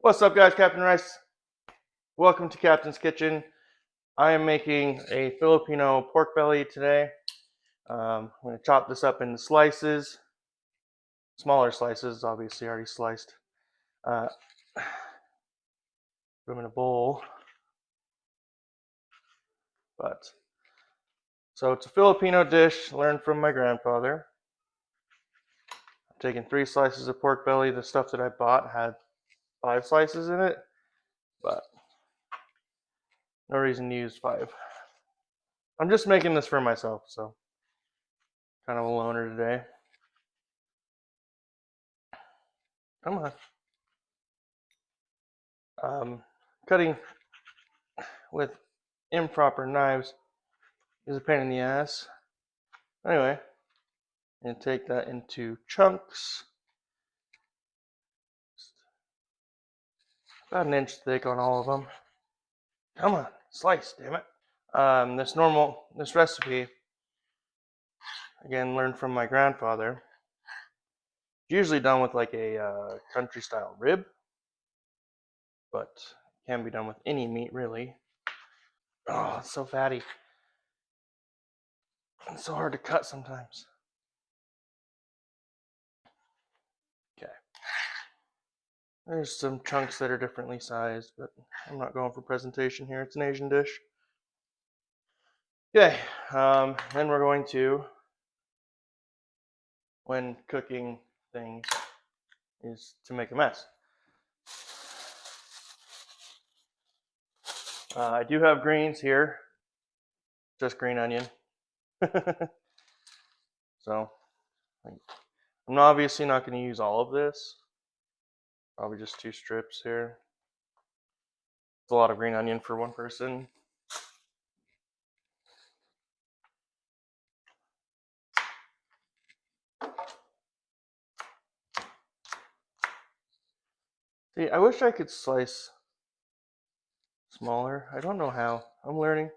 What's up, guys? Captain Rice. Welcome to Captain's Kitchen. I am making a Filipino pork belly today. I'm going to chop this up into slices, smaller slices, obviously already sliced. Put them in a bowl. So it's a Filipino dish learned from my grandfather. I'm taking 3 slices of pork belly. The stuff that I bought had 5 slices in it, but no reason to use 5. I'm just making this for myself, so kind of a loner today. Come on. Cutting with improper knives is a pain in the ass. Anyway, and take that into chunks. About an inch thick on all of them. Come on, slice, damn it. This recipe, again, learned from my grandfather. Usually done with like a country style rib, but can be done with any meat really. Oh, it's so fatty. It's so hard to cut sometimes. Okay. There's some chunks that are differently sized, but I'm not going for presentation here. It's an Asian dish. Okay, then we're going to, when cooking things, is to make a mess. I do have greens here, just green onion. So, I'm obviously not going to use all of this. Probably just 2 strips here. It's a lot of green onion for one person. See, I wish I could slice smaller. I don't know how. I'm learning.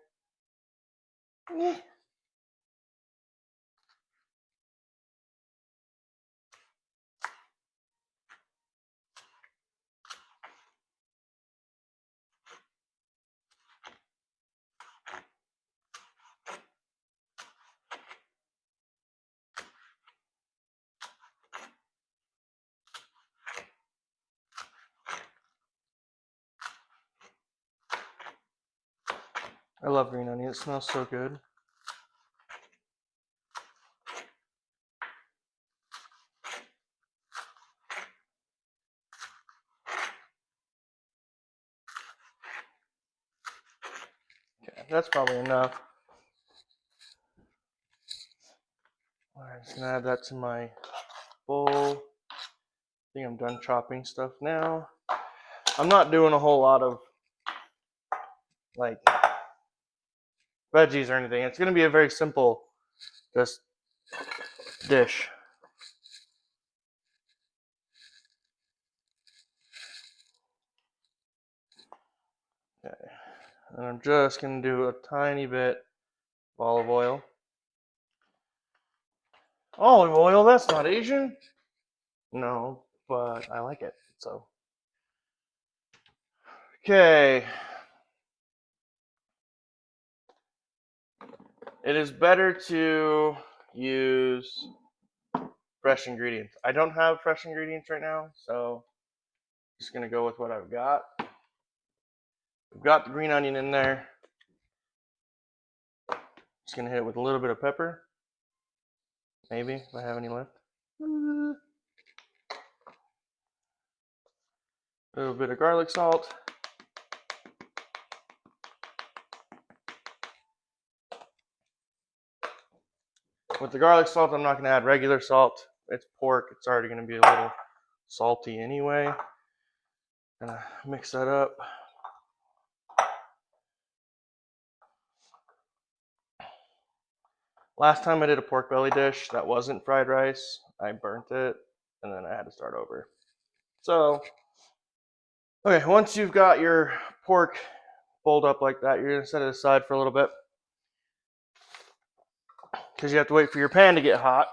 I love green onion. It smells so good. Okay, that's probably enough. Alright, just gonna add that to my bowl. I think I'm done chopping stuff now. I'm not doing a whole lot of like veggies or anything. It's gonna be a very simple just dish. Okay, and I'm just gonna do a tiny bit of olive oil. Olive oil? That's not Asian. No, but I like it. So, okay. It is better to use fresh ingredients. I don't have fresh ingredients right now, so I'm just gonna go with what I've got. I've got the green onion in there. Just gonna hit it with a little bit of pepper. Maybe, if I have any left. A little bit of garlic salt. With the garlic salt, I'm not going to add regular salt. It's pork. It's already going to be a little salty anyway. Gonna mix that up. Last time I did a pork belly dish that wasn't fried rice, I burnt it, and then I had to start over. So, okay, once you've got your pork bowled up like that, you're going to set it aside for a little bit, because you have to wait for your pan to get hot.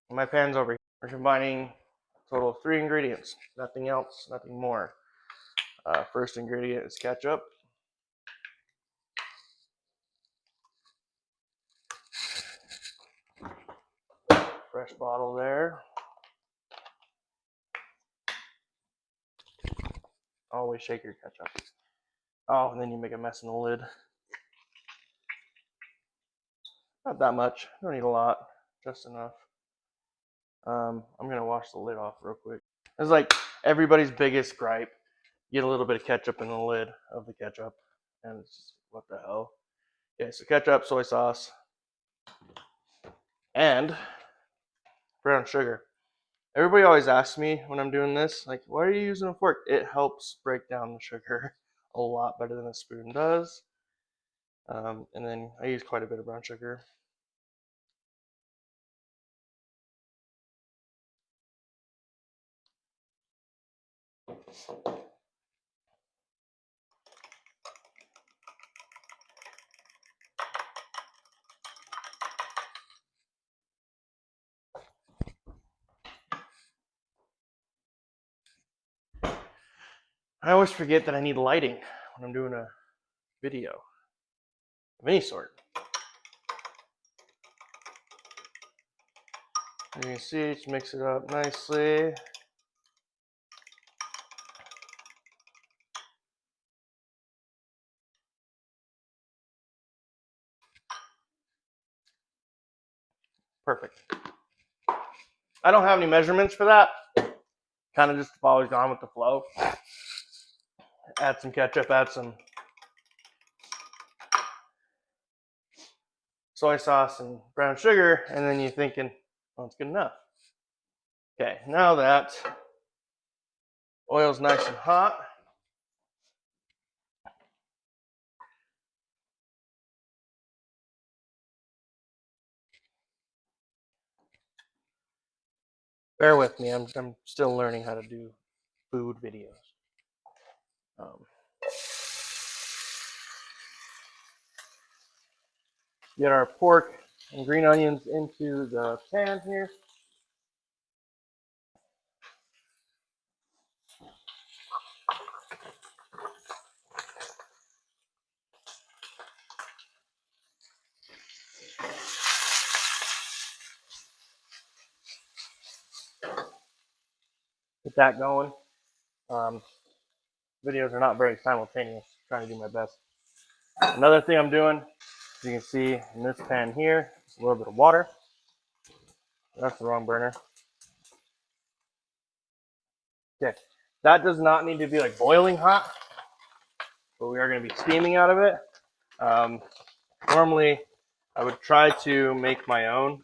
My pan's over here. We're combining a total of 3 ingredients, nothing else, nothing more. First ingredient is ketchup. Fresh bottle there. Always shake your ketchup. Oh, and then you make a mess in the lid. Not that much. Don't need a lot. Just enough. I'm gonna wash the lid off real quick. It's like everybody's biggest gripe. Get a little bit of ketchup in the lid of the ketchup, and it's just, what the hell? Okay, so ketchup, soy sauce, and brown sugar. Everybody always asks me when I'm doing this, like, why are you using a fork? It helps break down the sugar a lot better than a spoon does. And then I use quite a bit of brown sugar. I always forget that I need lighting when I'm doing a video of any sort. You can see, just mix it up nicely. Perfect. I don't have any measurements for that. Kind of just always gone with the flow. Add some ketchup, add some soy sauce and brown sugar, and then you're thinking, well, it's good enough. Okay, now that oil's nice and hot, bear with me, I'm still learning how to do food videos. Get our pork and green onions into the pan here. Get that going. Videos are not very simultaneous. I'm trying to do my best. Another thing I'm doing, as you can see in this pan here, is a little bit of water. That's the wrong burner. Okay, that does not need to be like boiling hot, but we are going to be steaming out of it. Normally, I would try to make my own,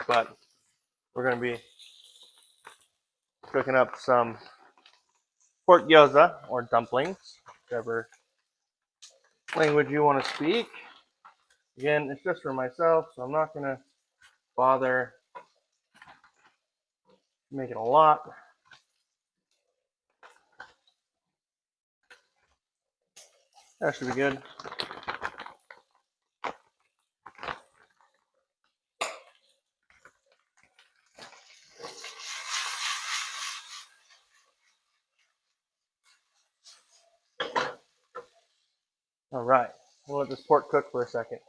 but we're going to be cooking up some pork gyoza or dumplings, whichever language you want to speak. Again, it's just for myself, so I'm not going to bother making a lot. That should be good. All right, we'll let this pork cook for a second.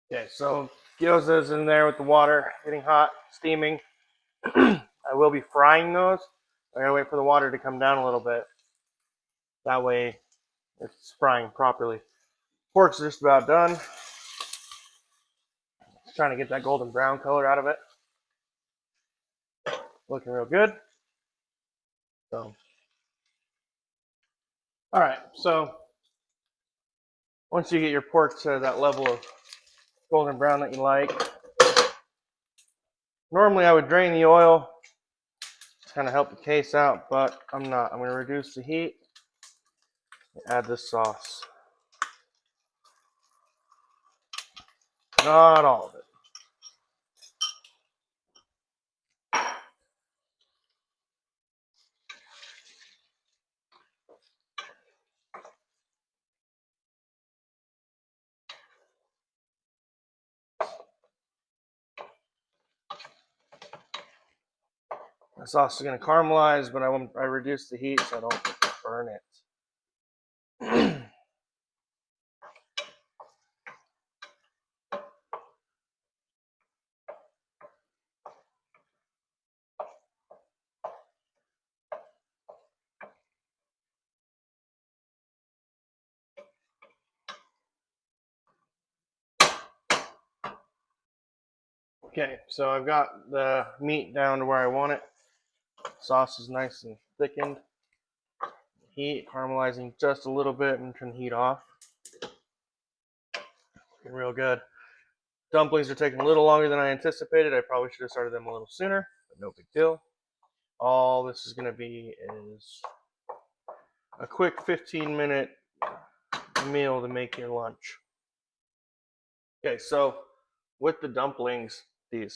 Okay, so gyoza's in there with the water, getting hot, steaming. I will be frying those. I gotta wait for the water to come down a little bit. That way it's frying properly. Pork's just about done. Just trying to get that golden brown color out of it. Looking real good. So, all right, so once you get your pork to that level of golden brown that you like, normally I would drain the oil to kind of help the case out, but I'm not. I'm going to reduce the heat and add this sauce. Not all of it. The sauce is going to caramelize, but I reduce the heat so I don't burn it. Okay, so I've got the meat down to where I want it. Sauce is nice and thickened. Heat caramelizing just a little bit and turn the heat off. Looking real good. Dumplings are taking a little longer than I anticipated. I probably should have started them a little sooner, but no big deal. All this is going to be is a quick 15-minute meal to make your lunch. Okay, so with the dumplings, the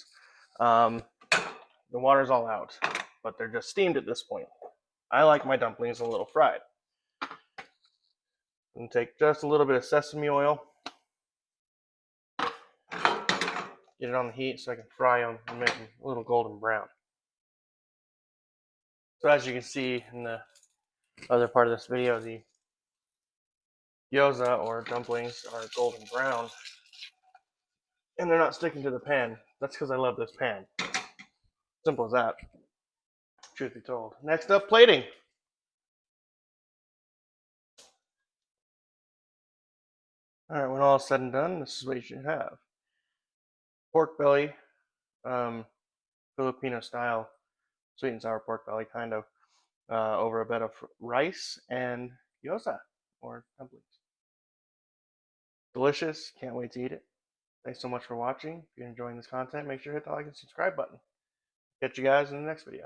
water's all out, but they're just steamed at this point. I like my dumplings a little fried. And take just a little bit of sesame oil, get it on the heat so I can fry them and make them a little golden brown. So as you can see in the other part of this video, the gyoza or dumplings are golden brown and they're not sticking to the pan. That's because I love this pan. Simple as that, truth be told. Next up, plating. All right, when all is said and done, this is what you should have. Pork belly, Filipino style, sweet and sour pork belly, kind of, over a bed of rice and gyoza or dumplings. Delicious, can't wait to eat it. Thanks so much for watching. If you're enjoying this content, make sure to hit the like and subscribe button. Catch you guys in the next video.